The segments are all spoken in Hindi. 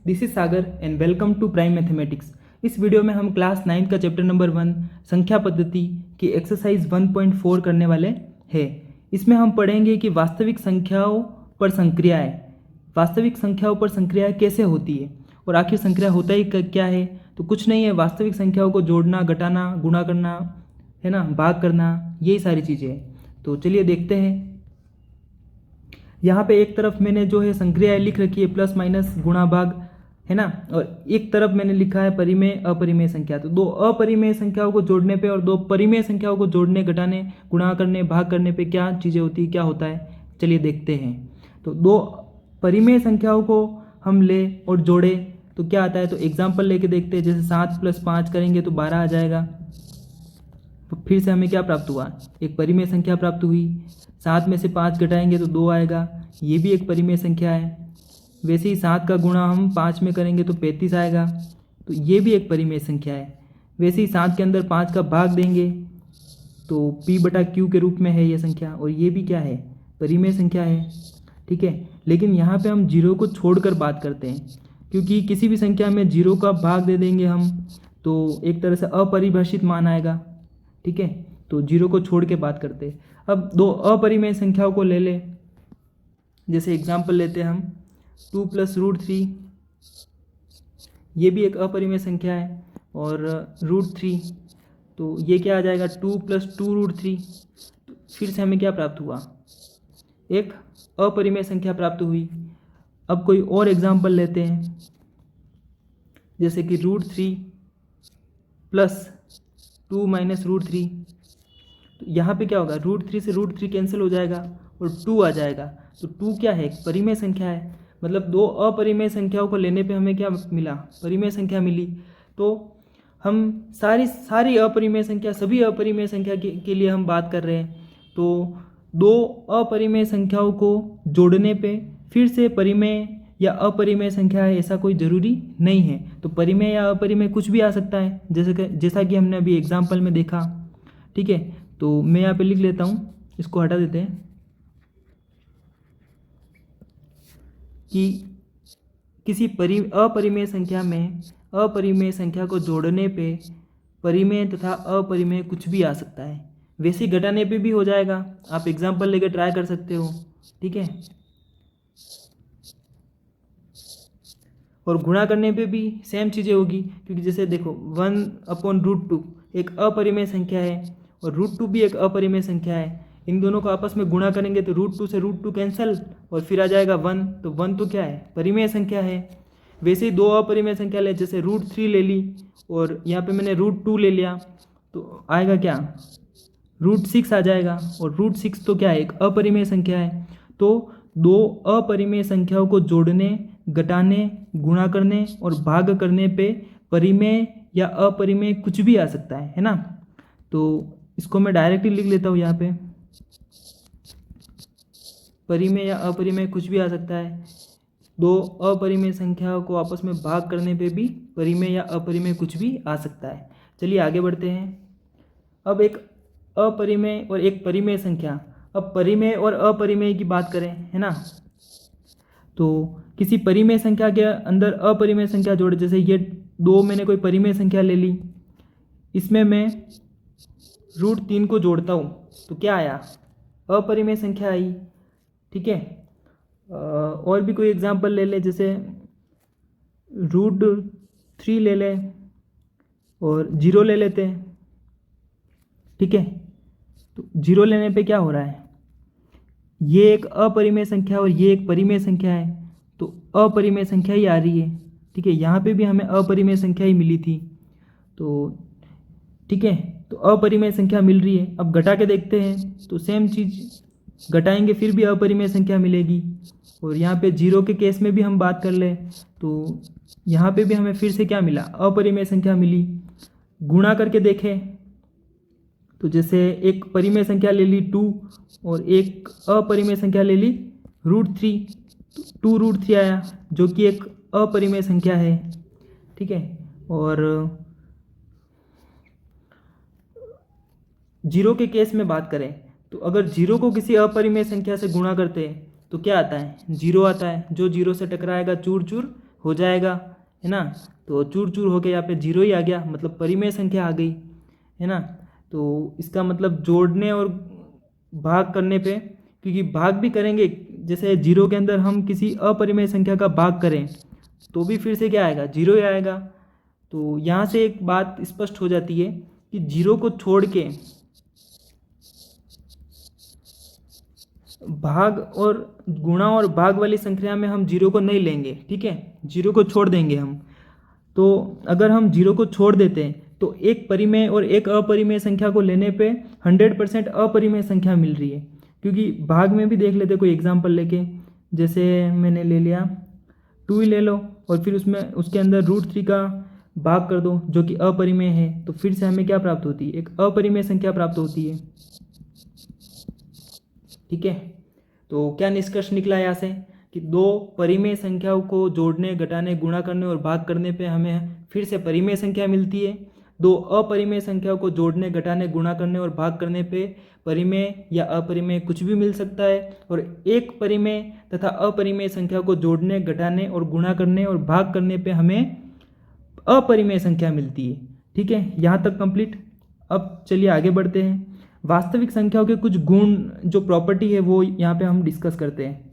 This is Sagar and welcome to prime mathematics. इस वीडियो में हम क्लास 9 का चैप्टर नंबर 1 संख्या पद्धति की एक्सरसाइज 1.4 करने वाले हैं। इसमें हम पढ़ेंगे कि वास्तविक संख्याओं पर संक्रियाएं कैसे होती है और आखिर संक्रिया होता ही क्या है। तो कुछ नहीं है, वास्तविक संख्याओं को जोड़ना, घटाना, गुणा करना, है ना, भाग करना, यही सारी चीज़ें हैं। तो चलिए देखते हैं। यहाँ पे एक तरफ मैंने जो है संक्रियाएं लिख रखी है, प्लस माइनस गुणा भाग, है ना, और एक तरफ मैंने लिखा है परिमेय अपरिमेय संख्या। तो दो अपरिमेय संख्याओं को जोड़ने पे और दो परिमेय संख्याओं को जोड़ने, घटाने, गुणा करने, भाग करने पे क्या चीज़ें होती है, क्या होता है, चलिए देखते हैं। तो दो परिमेय संख्याओं को हम ले और जोड़े तो क्या आता है, तो एग्जाम्पल लेके देखते हैं। जैसे 7 + 5 करेंगे तो 12 आ जाएगा। तो फिर से हमें क्या प्राप्त हुआ, एक परिमेय संख्या प्राप्त हुई। 7 में से 5 घटाएंगे तो 2 आएगा, ये भी एक परिमेय संख्या है। वैसे ही 7 का गुणा हम 5 में करेंगे तो 35 आएगा, तो ये भी एक परिमेय संख्या है। वैसे ही 7 के अंदर 5 का भाग देंगे तो P/Q के रूप में है ये संख्या, और ये भी क्या है, परिमेय संख्या है। ठीक है, लेकिन यहाँ पे हम जीरो को छोड़कर बात करते हैं, क्योंकि किसी भी संख्या में जीरो का भाग दे देंगे हम तो एक तरह से अपरिभाषित मान आएगा। ठीक है, तो जीरो को छोड़ के बात करते हैं। अब दो अपरिमेय संख्याओं को ले ले, जैसे एग्जाम्पल लेते हैं हम 2 + √3, ये भी एक अपरिमेय संख्या है, और √3, तो ये क्या आ जाएगा, 2 + 2√3। फिर से हमें क्या प्राप्त हुआ, एक अपरिमेय संख्या प्राप्त हुई। अब कोई और एग्जाम्पल लेते हैं, जैसे कि √3 + 2 - √3। तो यहाँ पे क्या होगा, √3 से √3 कैंसिल हो जाएगा और 2 आ जाएगा। तो 2 क्या है, एक परिमेय संख्या है। मतलब दो अपरिमेय संख्याओं को लेने पे हमें क्या मिला, परिमेय संख्या मिली। तो हम सारी अपरिमेय संख्या, सभी अपरिमेय संख्या के लिए हम बात कर रहे हैं। तो दो अपरिमेय संख्याओं को जोड़ने पे फिर से परिमेय या अपरिमेय संख्या है, ऐसा कोई ज़रूरी नहीं है। तो परिमेय या अपरिमेय कुछ भी आ सकता है, जैसा कि हमने अभी एग्जाम्पल में देखा। ठीक है, तो मैं यहाँ पे लिख लेता हूँ, इसको हटा देते हैं कि किसी अपरिमेय संख्या में अपरिमेय संख्या को जोड़ने पे परिमेय तथा अपरिमेय कुछ भी आ सकता है। वैसे घटाने पे भी हो जाएगा, आप एग्जाम्पल लेकर ट्राई कर सकते हो। ठीक है, और गुणा करने पे भी सेम चीज़ें होगी, क्योंकि जैसे देखो 1/√2 एक अपरिमेय संख्या है और √2 भी एक अपरिमेय संख्या है। इन दोनों को आपस में गुणा करेंगे तो √2 से √2 कैंसिल और फिर आ जाएगा 1। तो 1 तो क्या है, परिमेय संख्या है। वैसे ही दो अपरिमेय संख्या ले, जैसे √3 ले ली और यहाँ पे मैंने √2 ले लिया, तो आएगा क्या, √6 आ जाएगा। और √6 तो क्या है, एक अपरिमेय संख्या है। तो दो अपरिमेय संख्याओं को जोड़ने, घटाने, गुणा करने और भाग करने पे परिमेय या अपरिमेय कुछ भी आ सकता है ना। तो इसको मैं डायरेक्टली लिख लेता हूँ यहाँ पे, परिमेय या अपरिमेय कुछ भी आ सकता है। दो अपरिमेय संख्याओं को आपस में भाग करने पे भी परिमेय या अपरिमेय कुछ भी आ सकता है। चलिए आगे बढ़ते हैं। अब एक अपरिमेय और एक परिमेय संख्या, अब परिमेय और अपरिमेय की बात करें, है ना, तो किसी परिमेय संख्या के अंदर अपरिमेय संख्या जोड़े, जैसे ये 2 मैंने कोई परिमेय संख्या ले ली, इसमें मैं √3 को जोड़ता हूँ तो क्या आया, अपरिमेय संख्या आई। ठीक है, और भी कोई एग्जांपल ले ले, जैसे √3 ले ले और 0 ले लेते हैं। ठीक है, तो 0 लेने पे क्या हो रहा है, ये एक अपरिमेय संख्या और ये एक परिमेय संख्या है, तो अपरिमेय संख्या ही आ रही है। ठीक है, यहाँ पे भी हमें अपरिमेय संख्या ही मिली थी। तो ठीक है, तो अपरिमेय संख्या मिल रही है। अब घटा के देखते हैं तो सेम चीज़ घटाएंगे फिर भी अपरिमेय संख्या मिलेगी। और यहाँ पे 0 के केस में भी हम बात कर ले तो यहाँ पे भी हमें फिर से क्या मिला, अपरिमेय संख्या मिली। गुणा करके देखें तो जैसे एक परिमेय संख्या ले ली 2 और एक अपरिमेय संख्या ले ली √3, 2√3 आया, जो कि एक अपरिमेय संख्या है। ठीक है, और 0 के केस में बात करें तो अगर 0 को किसी अपरिमेय संख्या से गुणा करते हैं तो क्या आता है, 0 आता है। जो 0 से टकराएगा चूर चूर हो जाएगा, है ना। तो चूर चूर होके यहाँ पे 0 ही आ गया, मतलब परिमेय संख्या आ गई, है ना। तो इसका मतलब जोड़ने और भाग करने पे, क्योंकि भाग भी करेंगे, जैसे 0 के अंदर हम किसी अपरिमेय संख्या का भाग करें तो भी फिर से क्या आएगा, 0 ही आएगा। तो यहाँ से एक बात स्पष्ट हो जाती है कि 0 को छोड़ के भाग और गुणा और भाग वाली संख्या में हम 0 को नहीं लेंगे, ठीक है, 0 को छोड़ देंगे हम। तो अगर हम 0 को छोड़ देते हैं तो एक परिमेय और एक अपरिमेय संख्या को लेने पे 100% अपरिमेय संख्या मिल रही है। क्योंकि भाग में भी देख लेते कोई एग्जांपल लेके, जैसे मैंने ले लिया 2 ही ले लो और फिर उसमें उसके अंदर √3 का भाग कर दो जो कि अपरिमेय है, तो फिर से हमें क्या प्राप्त होती है, एक अपरिमेय संख्या प्राप्त होती है, ठीक है। तो क्या निष्कर्ष निकला यहाँ से कि दो परिमेय संख्याओं को जोड़ने, घटाने, गुणा करने और भाग करने पे हमें फिर से परिमेय संख्या मिलती है। दो अपरिमेय संख्याओं को जोड़ने, घटाने, गुणा करने और भाग करने पे परिमेय या अपरिमेय कुछ भी मिल सकता है। और एक परिमेय तथा अपरिमेय संख्या को जोड़ने, घटाने और गुणा करने और भाग करने पे हमें अपरिमेय संख्या मिलती है, ठीक है। यहाँ तक कंप्लीट। अब चलिए आगे बढ़ते हैं। वास्तविक संख्याओं के कुछ गुण, जो प्रॉपर्टी है, वो यहाँ पे हम डिस्कस करते हैं।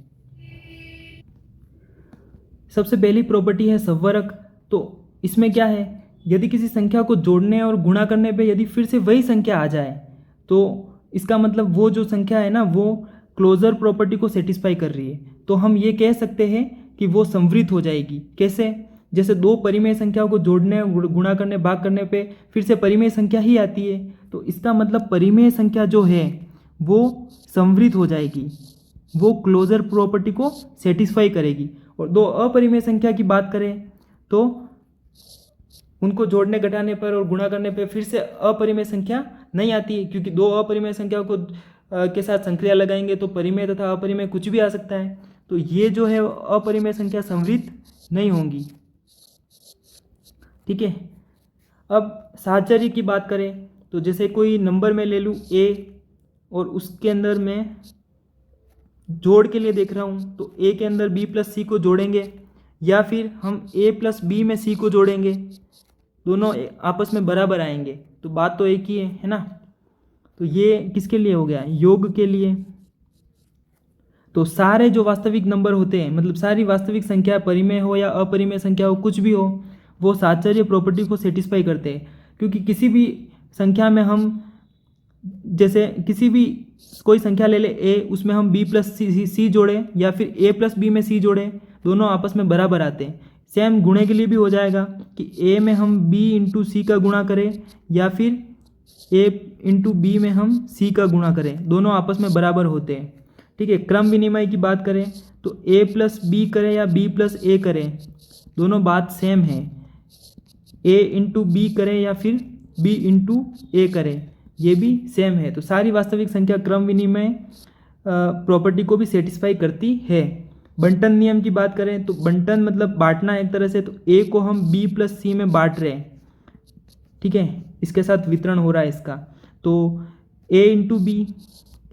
सबसे पहली प्रॉपर्टी है संवरक। तो इसमें क्या है, यदि किसी संख्या को जोड़ने और गुणा करने पे यदि फिर से वही संख्या आ जाए तो इसका मतलब वो जो संख्या है ना, वो क्लोजर प्रॉपर्टी को सेटिस्फाई कर रही है। तो हम ये कह सकते हैं कि वो संवृत हो जाएगी। कैसे, जैसे दो परिमेय संख्याओं को जोड़ने, गुणा करने, भाग करने पे फिर से परिमेय संख्या ही आती है, तो इसका मतलब परिमेय संख्या जो है वो संवृत हो जाएगी, वो क्लोजर प्रॉपर्टी को सेटिस्फाई करेगी। और दो अपरिमेय संख्या की बात करें तो उनको जोड़ने, घटाने पर और गुणा करने पर फिर से अपरिमेय संख्या नहीं आती है, क्योंकि दो अपरिमेय संख्याओं को के साथ संक्रिया लगाएंगे तो परिमेय तथा अपरिमेय कुछ भी आ सकता है। तो ये जो है अपरिमेय संख्या संवृत नहीं होंगी, ठीक है। अब साहचर्य की बात करें तो जैसे कोई नंबर मैं ले लूँ a और उसके अंदर मैं जोड़ के लिए देख रहा हूँ, तो a के अंदर b प्लस c को जोड़ेंगे या फिर हम a प्लस b में c को जोड़ेंगे, दोनों आपस में बराबर आएंगे, तो बात तो एक ही है ना। तो ये किसके लिए हो गया, योग के लिए। तो सारे जो वास्तविक नंबर होते हैं, मतलब सारी वास्तविक संख्या परिमेय हो या अपरिमेय संख्या हो, कुछ भी हो, वो साहचर्य प्रॉपर्टी को सेटिस्फाई करते हैं। क्योंकि किसी भी संख्या में हम, जैसे किसी भी कोई संख्या ले ले a, उसमें हम b प्लस सी जोड़ें या फिर a प्लस बी में c जोड़ें, दोनों आपस में बराबर आते हैं। सेम गुणे के लिए भी हो जाएगा कि a में हम b इंटू सी का गुणा करें या फिर a इंटू बी में हम c का गुणा करें, दोनों आपस में बराबर होते हैं, ठीक है। क्रम विनिमय की बात करें तो a प्लस बी करें या b प्लस a करें, दोनों बात सेम है। a इंटू बी करें या फिर b इंटू ए करें, ये भी सेम है। तो सारी वास्तविक संख्या क्रम विनिमय प्रॉपर्टी को भी सेटिस्फाई करती है। बंटन नियम की बात करें तो बंटन मतलब बांटना एक तरह से, तो a को हम b प्लस सी में बांट रहे हैं, ठीक है, इसके साथ वितरण हो रहा है इसका, तो a into B,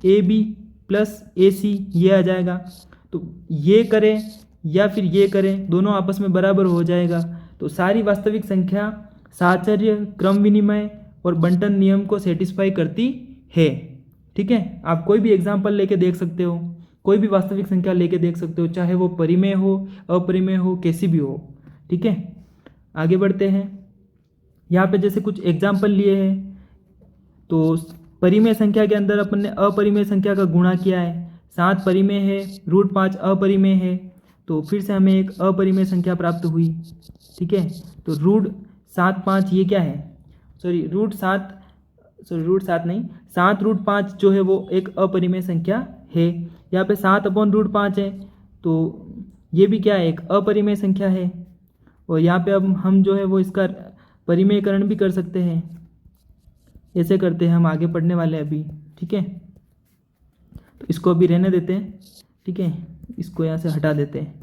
A B plus A C, ये आ जाएगा। तो ये करें या फिर ये करें, दोनों आपस में बराबर हो जाएगा। तो सारी वास्तविक संख्या साहचर्य, क्रम विनिमय और बंटन नियम को सेटिस्फाई करती है, ठीक है। आप कोई भी एग्जाम्पल लेके देख सकते हो, कोई भी वास्तविक संख्या लेके देख सकते हो, चाहे वो परिमेय हो, अपरिमेय हो, कैसी भी हो, ठीक है। आगे बढ़ते हैं। यहाँ पे जैसे कुछ एग्जाम्पल लिए हैं, तो परिमेय संख्या के अंदर अपन ने अपरिमेय संख्या का गुणा किया है, 7 परिमेय है, √5 अपरिमेय है, तो फिर से हमें एक अपरिमेय संख्या प्राप्त हुई, ठीक है। तो √7 ये क्या है, √7 नहीं, 7√5 जो है वो एक अपरिमेय संख्या है। यहाँ पे 7/√5 है, तो ये भी क्या है, एक अपरिमेय संख्या है। और यहाँ पे अब हम जो है वो इसका परिमेयकरण भी कर सकते हैं, ऐसे करते हैं, हम आगे पढ़ने वाले हैं अभी, ठीक है। तो इसको अभी रहने देते हैं, ठीक है, इसको यहाँ से हटा देते हैं।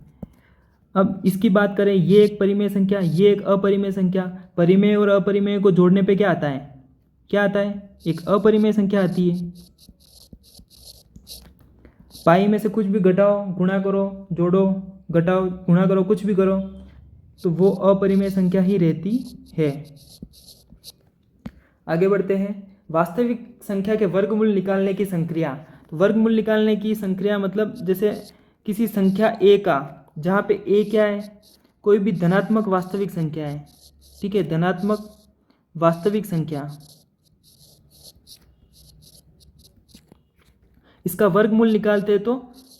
अब इसकी बात करें, ये एक परिमेय संख्या, ये एक अपरिमेय संख्या, परिमेय और अपरिमेय को जोड़ने पे क्या आता है, क्या आता है, एक अपरिमेय संख्या आती है। पाई में से कुछ भी घटाओ, गुणा करो, जोड़ो, घटाओ, गुणा करो, कुछ भी करो, तो वो अपरिमेय संख्या ही रहती है। आगे बढ़ते हैं। वास्तविक संख्या के वर्गमूल निकालने की संक्रिया। तो वर्गमूल निकालने की संक्रिया मतलब जैसे किसी संख्या a का, जहाँ पे a क्या है, कोई भी धनात्मक वास्तविक संख्या है, ठीक है, धनात्मक वास्तविक संख्या, इसका वर्गमूल निकालते हैं तो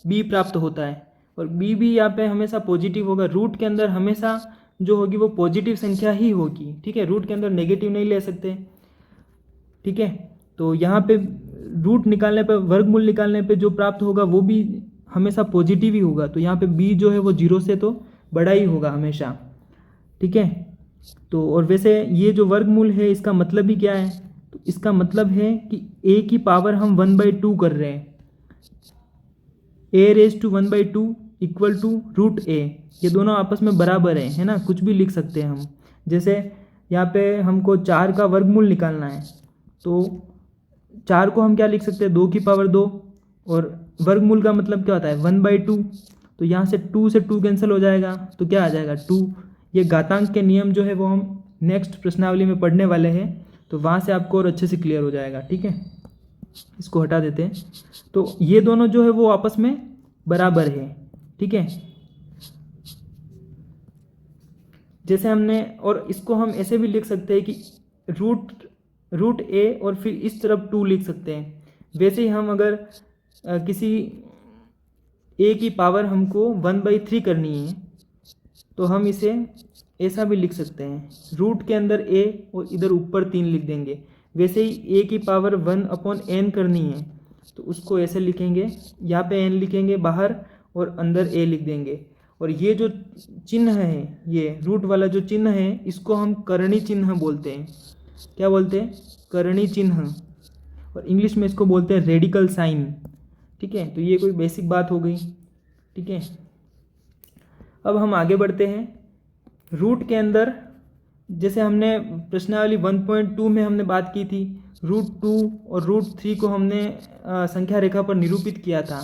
b प्राप्त होता है। और b भी यहाँ पे हमेशा पॉजिटिव होगा। रूट के अंदर हमेशा जो होगी वो पॉजिटिव संख्या ही होगी, ठीक है, रूट के अंदर नेगेटिव नहीं ले सकते, ठीक है। तो यहाँ पे रूट निकालने पे, वर्गमूल निकालने पे जो प्राप्त होगा वो भी हमेशा पॉजिटिव ही होगा। तो यहाँ पे b जो है वो 0 से तो बड़ा ही होगा हमेशा, ठीक है। तो और वैसे ये जो वर्गमूल है इसका मतलब ही क्या है, तो इसका मतलब है कि a की पावर हम 1/2 कर रहे हैं, a⁻1/2 equal to root a, ये दोनों आपस में बराबर है ना, कुछ भी लिख सकते हैं हम। जैसे यहाँ पे हमको 4 का वर्गमूल निकालना है, तो 4 को हम क्या लिख सकते हैं, 2 की पावर 2, और वर्गमूल का मतलब क्या होता है 1/2। तो यहाँ से 2 से 2 कैंसिल हो जाएगा, तो क्या आ जाएगा 2। ये घातांक के नियम जो है वो हम नेक्स्ट प्रश्नावली में पढ़ने वाले हैं, तो वहाँ से आपको और अच्छे से क्लियर हो जाएगा, ठीक है। इसको हटा देते हैं। तो ये दोनों जो है वो आपस में बराबर है, ठीक है। जैसे हमने, और इसको हम ऐसे भी लिख सकते हैं कि रूट a और फिर इस तरफ 2 लिख सकते हैं। वैसे ही हम अगर किसी a की पावर हमको 1/3 करनी है तो हम इसे ऐसा भी लिख सकते हैं, रूट के अंदर a और इधर ऊपर 3 लिख देंगे। वैसे ही a की पावर 1/n करनी है तो उसको ऐसे लिखेंगे, यहाँ पे n लिखेंगे बाहर और अंदर a लिख देंगे। और ये जो चिन्ह है, ये रूट वाला जो चिन्ह है, इसको हम करणी चिन्ह बोलते हैं। क्या बोलते हैं, करणी चिन्ह, और इंग्लिश में इसको बोलते हैं रेडिकल साइन, ठीक है। तो ये कोई बेसिक बात हो गई, ठीक है। अब हम आगे बढ़ते हैं। रूट के अंदर जैसे हमने प्रश्नावली 1.2 में हमने बात की थी, √2 और √3 को हमने संख्या रेखा पर निरूपित किया था,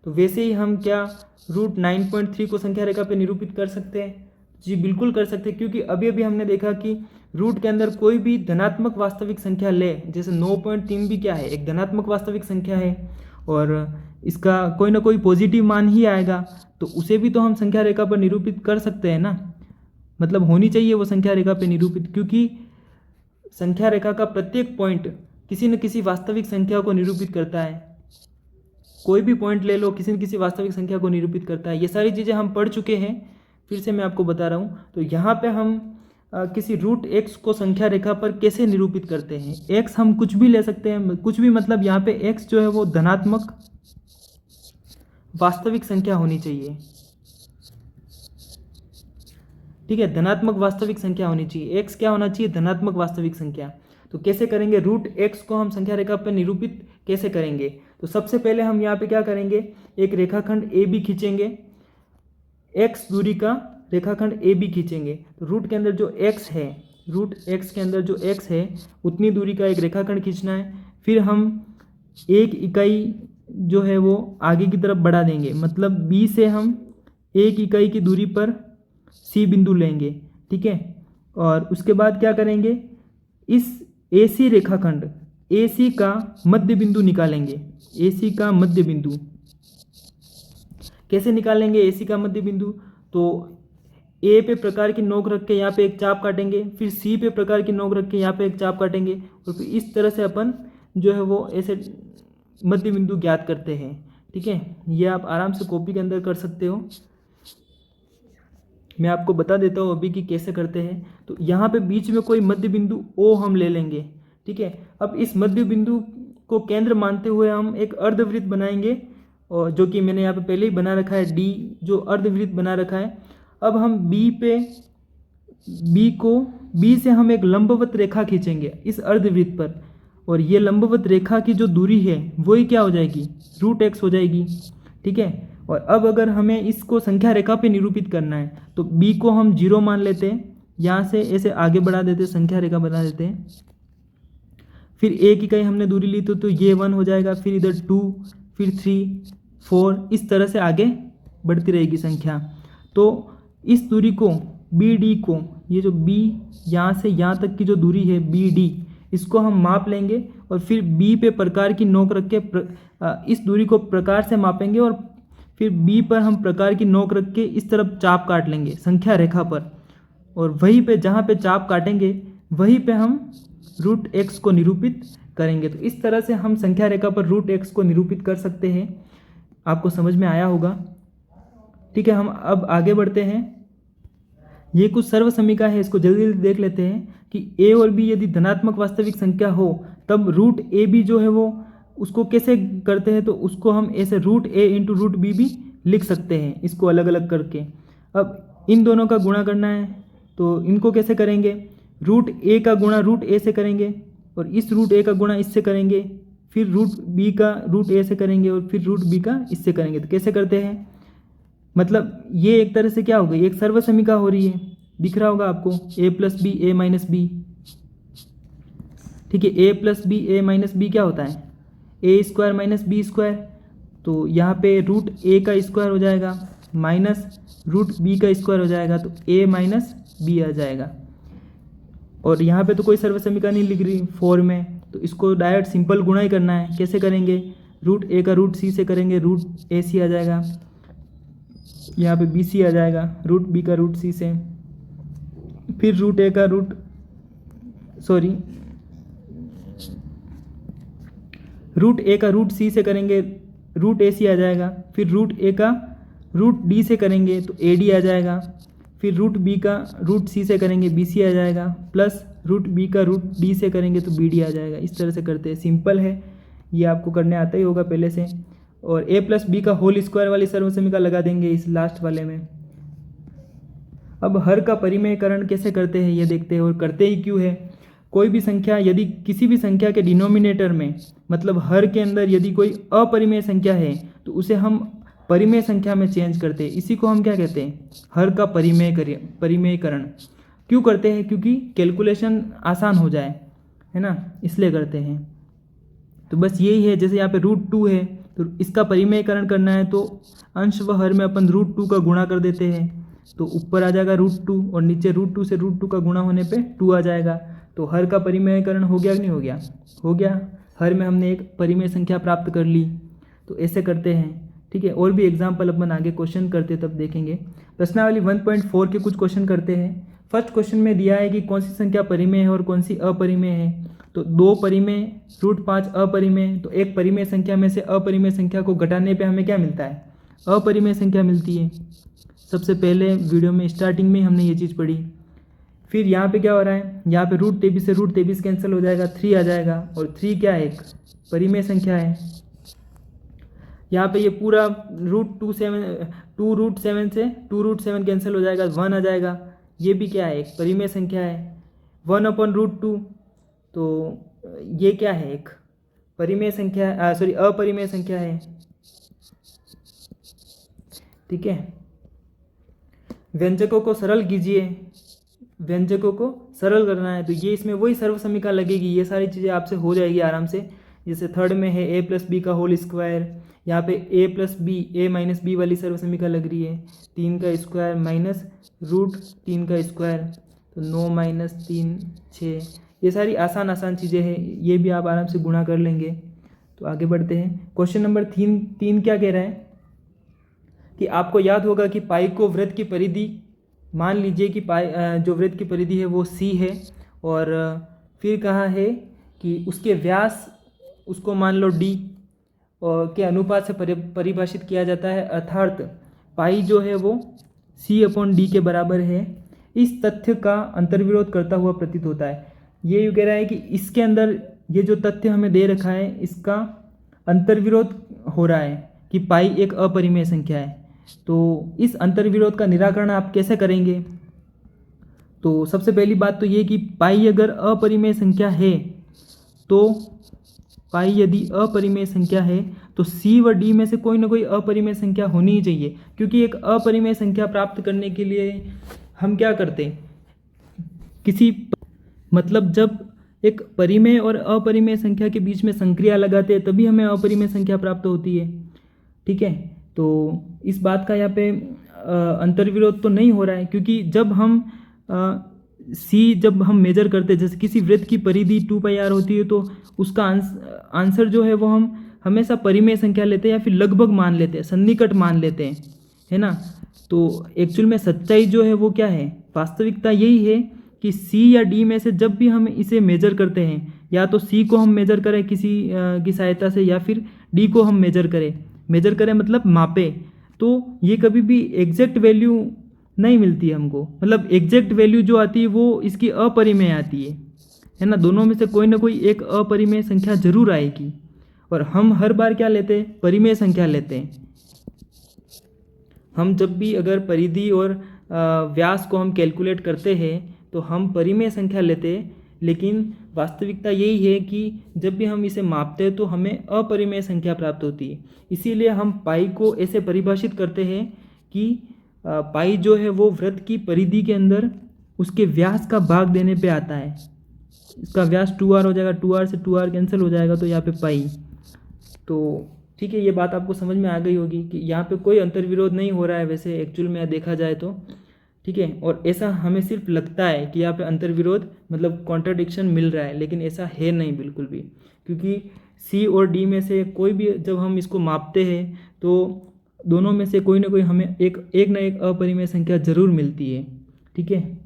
तो वैसे ही हम क्या √9.3 को संख्या रेखा पर निरूपित कर सकते हैं? जी बिल्कुल कर सकते हैं, क्योंकि अभी अभी हमने देखा कि रूट के अंदर कोई भी धनात्मक वास्तविक संख्या ले, जैसे 9.3 भी क्या है, एक धनात्मक वास्तविक संख्या है, और इसका कोई ना कोई पॉजिटिव मान ही आएगा, तो उसे भी तो हम संख्या रेखा पर निरूपित कर सकते हैं ना। मतलब होनी चाहिए वो संख्या रेखा पर निरूपित, क्योंकि संख्या रेखा का प्रत्येक पॉइंट किसी न किसी वास्तविक संख्या को निरूपित करता है। कोई भी पॉइंट ले लो, किसी न किसी वास्तविक संख्या को निरूपित करता है। ये सारी चीज़ें हम पढ़ चुके हैं, फिर से मैं आपको बता रहा हूँ। तो यहाँ पे हम किसी √x को संख्या रेखा पर कैसे निरूपित करते हैं। x हम कुछ भी ले सकते हैं, कुछ भी मतलब यहाँ पे x जो है वो धनात्मक वास्तविक संख्या होनी चाहिए, ठीक है, धनात्मक वास्तविक संख्या होनी चाहिए। x क्या होना चाहिए, धनात्मक वास्तविक संख्या। तो कैसे करेंगे, √x को हम संख्या रेखा पर निरूपित कैसे करेंगे? तो सबसे पहले हम यहाँ पे क्या करेंगे, एक रेखाखंड ए बी खींचेंगे, x दूरी का रेखाखंड ए बी खींचेंगे। तो रूट के अंदर जो x है, √x के अंदर जो x है उतनी दूरी का एक रेखाखंड खींचना है। फिर हम एक इकाई जो है वो आगे की तरफ बढ़ा देंगे, मतलब b से हम एक इकाई की दूरी पर c बिंदु लेंगे, ठीक है। और उसके बाद क्या करेंगे, इस AC रेखाखंड AC का मध्य बिंदु निकालेंगे। AC का मध्य बिंदु कैसे निकालेंगे, AC का मध्य बिंदु? तो A पे प्रकार की नोक रख के यहाँ पे एक चाप काटेंगे, फिर C पे प्रकार की नोक रख के यहाँ पे एक चाप काटेंगे, और फिर इस तरह से अपन जो है वो ऐसे मध्य बिंदु ज्ञात करते हैं, ठीक है। ये आप आराम से कॉपी के अंदर कर सकते हो, मैं आपको बता देता हूँ अभी कि कैसे करते हैं। तो यहाँ पे बीच में कोई मध्य बिंदु O हम ले लेंगे, ठीक है। अब इस मध्य बिंदु को केंद्र मानते हुए हम एक अर्धवृत्त बनाएंगे, और जो कि मैंने यहाँ पे पहले ही बना रखा है, D जो अर्धवृत्त बना रखा है। अब हम B से हम एक लंबवत रेखा खींचेंगे इस अर्धवृत्त पर, और ये लंबवत रेखा की जो दूरी है वही क्या हो जाएगी, √x हो जाएगी, ठीक है। और अब अगर हमें इसको संख्या रेखा पे निरूपित करना है तो b को हम 0 मान लेते हैं, यहाँ से ऐसे आगे बढ़ा देते हैं, संख्या रेखा बना देते हैं। फिर एक इकाई हमने दूरी ली तो ये 1 हो जाएगा, फिर इधर 2, फिर 3, 4, इस तरह से आगे बढ़ती रहेगी संख्या। तो इस दूरी को बी डी को, ये जो बी यहाँ से यहाँ तक की जो दूरी है बी डी, इसको हम माप लेंगे और फिर बी पे प्रकार की नोक रख के इस दूरी को प्रकार से मापेंगे और फिर बी पर हम प्रकार की नोक रख के इस तरफ चाप काट लेंगे संख्या रेखा पर, और वहीं पे जहाँ पे चाप काटेंगे वहीं पे हम रूट एक्स को निरूपित करेंगे। तो इस तरह से हम संख्या रेखा पर रूट एक्स को निरूपित कर सकते हैं। आपको समझ में आया होगा। ठीक है, हम अब आगे बढ़ते हैं। ये कुछ सर्व समीका है, इसको जल्दी जल्दी देख लेते हैं कि ए और बी यदि धनात्मक वास्तविक संख्या हो तब रूट ए बी जो है वो उसको कैसे करते हैं, तो उसको हम ऐसे रूट ए इंटू रूट बी भी लिख सकते हैं, इसको अलग अलग करके। अब इन दोनों का गुणा करना है तो इनको कैसे करेंगे, रूट ए का गुणा रूट ए से करेंगे और इस रूट ए का गुणा इससे करेंगे, फिर रूट बी का रूट ए से करेंगे और फिर रूट बी का इससे करेंगे। तो कैसे करते हैं, मतलब ये एक तरह से क्या हो गई, एक सर्व समीका हो रही है, दिख रहा होगा आपको, ए प्लस बी ए माइनस बी। ठीक है, ए प्लस बी ए माइनस बी क्या होता है, ए स्क्वायर माइनस बी स्क्वायर। तो यहाँ पे रूट ए का स्क्वायर हो जाएगा माइनस रूट बी का स्क्वायर हो जाएगा, तो ए माइनस बी आ जाएगा। और यहाँ पे तो कोई सर्व समीका नहीं लिख रही फॉर में, तो इसको डायरेक्ट सिंपल गुणा ही करना है। कैसे करेंगे, रूट ए का रूट सी से करेंगे, रूट ए सी आ जाएगा, यहाँ पे बी सी आ जाएगा, रूट बी का रूट सी से, फिर रूट ए का रूट सी से करेंगे, रूट ए सी आ जाएगा, फिर रूट ए का रूट डी से करेंगे तो ए डी आ जाएगा, फिर रूट बी का रूट सी से करेंगे बी सी आ जाएगा, प्लस रूट बी का रूट डी से करेंगे तो बी डी आ जाएगा। इस तरह से करते हैं, सिंपल है, ये आपको करने आता ही होगा पहले से। और ए प्लस बी का होल स्क्वायर वाली सर्व समीका लगा देंगे इस लास्ट वाले में। अब हर का परिमेयकरण कैसे करते हैं ये देखते हैं, और करते ही क्यों है। कोई भी संख्या यदि किसी भी संख्या के डिनोमिनेटर में, मतलब हर के अंदर यदि कोई अपरिमेय संख्या है तो उसे हम परिमेय संख्या में चेंज करते हैं, इसी को हम क्या कहते हैं, हर का परिमेयकरण। क्यों करते हैं, क्योंकि कैलकुलेशन आसान हो जाए, है ना, इसलिए करते हैं। तो बस यही है, जैसे यहाँ पे रूट 2 है तो इसका परिमेयकरण करना है तो अंश व हर में अपन रूट 2 का गुणा कर देते हैं, तो ऊपर आ जाएगा रूट 2 और नीचे रूट 2 से रूट 2 का गुणा होने पे 2 आ जाएगा। तो हर का परिमेयकरण हो गया कि नहीं हो गया, हो गया। हर में हमने एक परिमेय संख्या प्राप्त कर ली। तो ऐसे करते हैं। ठीक है, और भी एग्जाम्पल अपन आगे क्वेश्चन करते तब देखेंगे। प्रश्नावली 1.4 के कुछ क्वेश्चन करते हैं। फर्स्ट क्वेश्चन में दिया है कि कौन सी संख्या परिमेय है और कौन सी अपरिमेय है। तो 2 परिमेय, रूट 5 अपरिमेय। तो एक परिमेय संख्या में से अपरिमेय संख्या को घटाने पे हमें क्या मिलता है, अपरिमेय संख्या मिलती है। सबसे पहले वीडियो में स्टार्टिंग में हमने ये चीज़ पढ़ी। फिर यहाँ पे क्या हो रहा है, यहाँ पे रूट 23 से रूट 23 कैंसिल हो जाएगा, 3 आ जाएगा, और 3 क्या है, एक परिमेय संख्या है। यहाँ पे ये पूरा रूट 2 रूट 7 से 2 रूट 7 कैंसिल हो जाएगा, 1 आ जाएगा। ये भी क्या है, एक परिमेय संख्या है, 1/√2। तो ये क्या है, एक परिमेय संख्या, अपरिमेय संख्या है। ठीक है, व्यंजकों को सरल कीजिए, व्यंजकों को सरल करना है तो ये इसमें वही सर्व समीका लगेगी। ये सारी चीज़ें आपसे हो जाएगी आराम से। जैसे थर्ड में है ए प्लस बी का होल स्क्वायर, यहाँ पे ए प्लस बी ए माइनस बी वाली सर्व समीका लग रही है, 3 का स्क्वायर माइनस रूट 3 का स्क्वायर, तो 9 माइनस 3 6। ये सारी आसान चीज़ें हैं, ये भी आप आराम से गुणा कर लेंगे। तो आगे बढ़ते हैं। क्वेश्चन नंबर 3 क्या कह रहा है कि आपको याद होगा कि पाई को वृत्त की परिधि, मान लीजिए कि पाई जो वृत्त की परिधि है वो सी है, और फिर कहा है कि उसके व्यास उसको मान लो डी और के अनुपात से परिभाषित किया जाता है, अर्थात पाई जो है वो C/D के बराबर है। इस तथ्य का अंतर्विरोध करता हुआ प्रतीत होता है। ये कह रहा है कि इसके अंदर ये जो तथ्य हमें दे रखा है इसका अंतर्विरोध हो रहा है कि पाई एक अपरिमेय संख्या है। तो इस अंतर्विरोध का निराकरण आप कैसे करेंगे। तो सबसे पहली बात तो ये कि पाई अगर अपरिमेय संख्या है, तो पाई यदि अपरिमेय संख्या है तो C व D में से कोई ना कोई अपरिमेय संख्या होनी ही चाहिए, क्योंकि एक अपरिमेय संख्या प्राप्त करने के लिए हम क्या करते हैं, मतलब जब एक परिमेय और अपरिमेय संख्या के बीच में संक्रिया लगाते हैं तभी हमें अपरिमेय संख्या प्राप्त होती है। ठीक है, तो इस बात का यहाँ पे अंतर्विरोध तो नहीं हो रहा है, क्योंकि जब हम जब हम मेजर करते हैं, जैसे किसी वृत्त की परिधि 2πr होती है, तो उसका आंसर जो है वो हम हमेशा परिमेय संख्या लेते हैं या फिर लगभग मान लेते हैं, सन्निकट मान लेते हैं, है ना। तो एक्चुअल में सच्चाई जो है वो क्या है, वास्तविकता यही है कि सी या डी में से जब भी हम इसे मेजर करते हैं, या तो सी को हम मेजर करें किसी की सहायता से, या फिर डी को हम मेजर करें मतलब मापे, तो ये कभी भी एग्जैक्ट वैल्यू नहीं मिलती है हमको। मतलब एग्जैक्ट वैल्यू जो आती है वो इसकी अपरिमेय आती है ना। दोनों में से कोई ना कोई एक अपरिमेय संख्या जरूर आएगी, और हम हर बार क्या लेते हैं, परिमेय संख्या लेते हैं। हम जब भी अगर परिधि और व्यास को हम कैलकुलेट करते हैं तो हम परिमेय संख्या लेते हैं, लेकिन वास्तविकता यही है कि जब भी हम इसे मापते हैं तो हमें अपरिमेय संख्या प्राप्त होती है। इसीलिए हम पाई को ऐसे परिभाषित करते हैं कि पाई जो है वो वृत्त की परिधि के अंदर उसके व्यास का भाग देने पे आता है। इसका व्यास 2r हो जाएगा, 2r से 2r कैंसिल हो जाएगा, तो यहाँ पे पाई। तो ठीक है, ये बात आपको समझ में आ गई होगी कि यहाँ पे कोई अंतर्विरोध नहीं हो रहा है वैसे एक्चुअल में देखा जाए तो, ठीक है। और ऐसा हमें सिर्फ लगता है कि यहाँ पे अंतर्विरोध मतलब कॉन्ट्राडिक्शन मिल रहा है, लेकिन ऐसा है नहीं बिल्कुल भी, क्योंकि सी और डी में से कोई भी जब हम इसको मापते हैं तो दोनों में से कोई ना कोई हमें एक ना एक अपरिमेय संख्या जरूर मिलती है, ठीक है।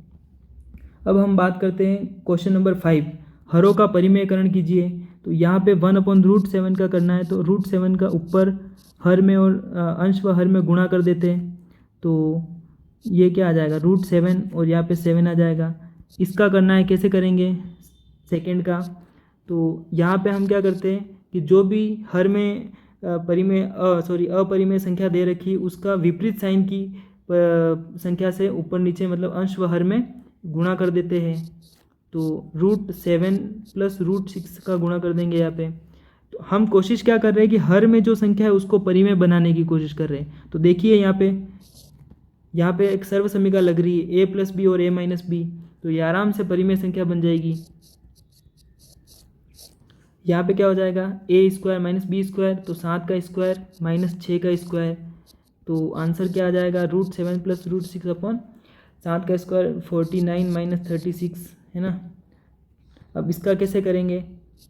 अब हम बात करते हैं क्वेश्चन नंबर 5, हरों का परिमेयकरण कीजिए। तो यहाँ पे 1/√7 का करना है, तो √7 का ऊपर हर में और अंश व हर में गुणा कर देते हैं, तो ये क्या आ जाएगा, √7 और यहाँ पे 7 आ जाएगा। इसका करना है, कैसे करेंगे सेकेंड का। तो यहाँ पे हम क्या करते हैं कि जो भी हर में अपरिमेय संख्या दे रखी उसका विपरीत साइन की संख्या से ऊपर नीचे मतलब अंश व हर में गुणा कर देते हैं। तो √7 + √6 का गुणा कर देंगे यहाँ पे। तो हम कोशिश क्या कर रहे हैं कि हर में जो संख्या है उसको परिमेय बनाने की कोशिश कर रहे हैं। तो देखिए यहाँ पे एक सर्व समीकरण लग रही है a + b और a - b, तो ये आराम से परिमेय संख्या बन जाएगी। यहाँ पे क्या हो जाएगा, a² - b², तो 7 का स्क्वायर - 6 का स्क्वायर, तो आंसर क्या आ जाएगा, √7 + √6 अपॉन 7 का स्क्वायर 49 - 36, है ना। अब इसका कैसे करेंगे,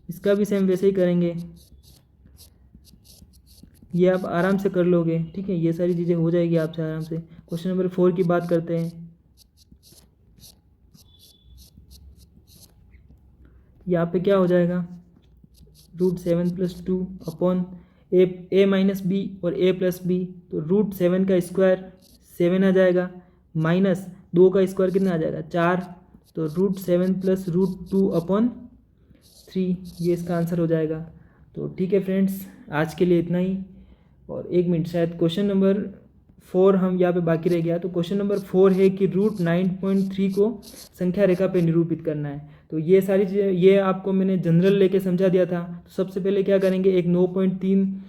इसका भी सेम वैसे ही करेंगे, ये आप आराम से कर लोगे, ठीक है। ये सारी चीज़ें हो जाएगी आपसे आराम से। क्वेश्चन नंबर 4 की बात करते हैं। यहाँ पे क्या हो जाएगा, √7 + 2 अपॉन a - b और a + b, तो √7 का स्क्वायर 7 आ जाएगा, माइनस 2 का स्क्वायर कितना आ जाएगा 4, तो √7 + √2 अपॉन 3, ये इसका आंसर हो जाएगा। तो ठीक है फ्रेंड्स, आज के लिए इतना ही। और एक मिनट, शायद क्वेश्चन नंबर 4 हम यहाँ पे बाकी रह गया। तो क्वेश्चन नंबर 4 है कि √9.3 को संख्या रेखा पे निरूपित करना है। तो ये सारी चीज़ें ये आपको मैंने जनरल लेके समझा दिया था। तो सबसे पहले क्या करेंगे, एक 9.3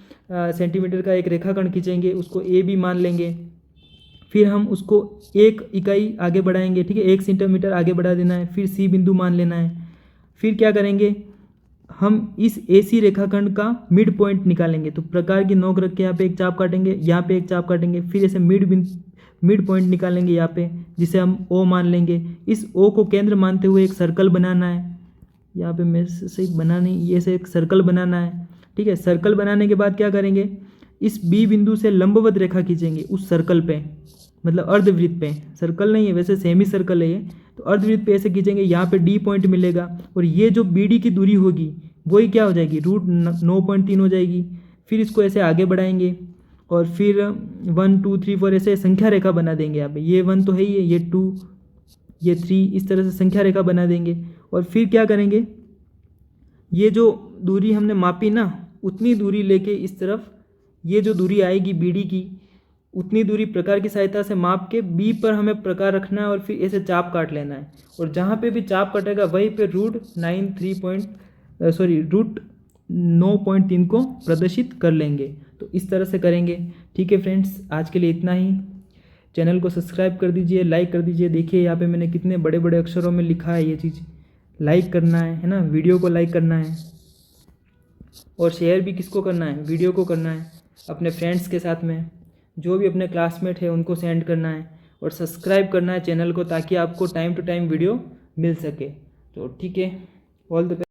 सेंटीमीटर का एक रेखाखंड खींचेंगे, उसको ए बी मान लेंगे, फिर हम उसको 1 इकाई आगे बढ़ाएंगे, ठीक है, 1 सेंटीमीटर आगे बढ़ा देना है, फिर सी बिंदु मान लेना है। फिर क्या करेंगे, हम इस AC रेखाखंड का मिड पॉइंट निकालेंगे। तो प्रकार की नोक रख के यहाँ पे एक चाप काटेंगे, यहाँ पे एक चाप काटेंगे, फिर ऐसे मिड पॉइंट निकालेंगे यहाँ पे, जिसे हम O मान लेंगे। इस O को केंद्र मानते हुए एक सर्कल बनाना है। यहाँ पे मैं सही बना नहीं, ये से एक सर्कल बनाना है, ठीक है। सर्कल बनाने के बाद क्या करेंगे, इस B बिंदु से लंबवत रेखा खींचेंगे उस सर्कल पे, मतलब अर्धवृत्त पे, सर्कल नहीं है वैसे, सेमी सर्कल है ये। तो अर्धवृत्त पे ऐसे खींचेंगे, यहाँ पे D पॉइंट मिलेगा, और ये जो BD की दूरी होगी वही क्या हो जाएगी, √9.3 हो जाएगी। फिर इसको ऐसे आगे बढ़ाएंगे और फिर 1 2 3 4 ऐसे संख्या रेखा बना देंगे। यहाँ पे ये 1 तो है ही है, ये 2, ये 3, इस तरह से संख्या रेखा बना देंगे। और फिर क्या करेंगे, ये जो दूरी हमने मापी ना, उतनी दूरी लेके इस तरफ, ये जो दूरी आएगी BD की, उतनी दूरी प्रकार की सहायता से माप के B पर हमें प्रकार रखना है और फिर ऐसे चाप काट लेना है। और जहाँ पे भी चाप कटेगा वहीं पे √9.3 को प्रदर्शित कर लेंगे। तो इस तरह से करेंगे, ठीक है फ्रेंड्स। आज के लिए इतना ही। चैनल को सब्सक्राइब कर दीजिए, लाइक कर दीजिए। देखिए यहाँ पे मैंने कितने बड़े बड़े अक्षरों में लिखा है, ये चीज़ लाइक करना है ना, वीडियो को लाइक करना है, और शेयर भी किसको करना है, वीडियो को करना है अपने फ्रेंड्स के साथ में। जो भी अपने क्लासमेट है उनको सेंड करना है और सब्सक्राइब करना है चैनल को, ताकि आपको टाइम टू टाइम वीडियो मिल सके। तो ठीक है, ऑल द बेस्ट।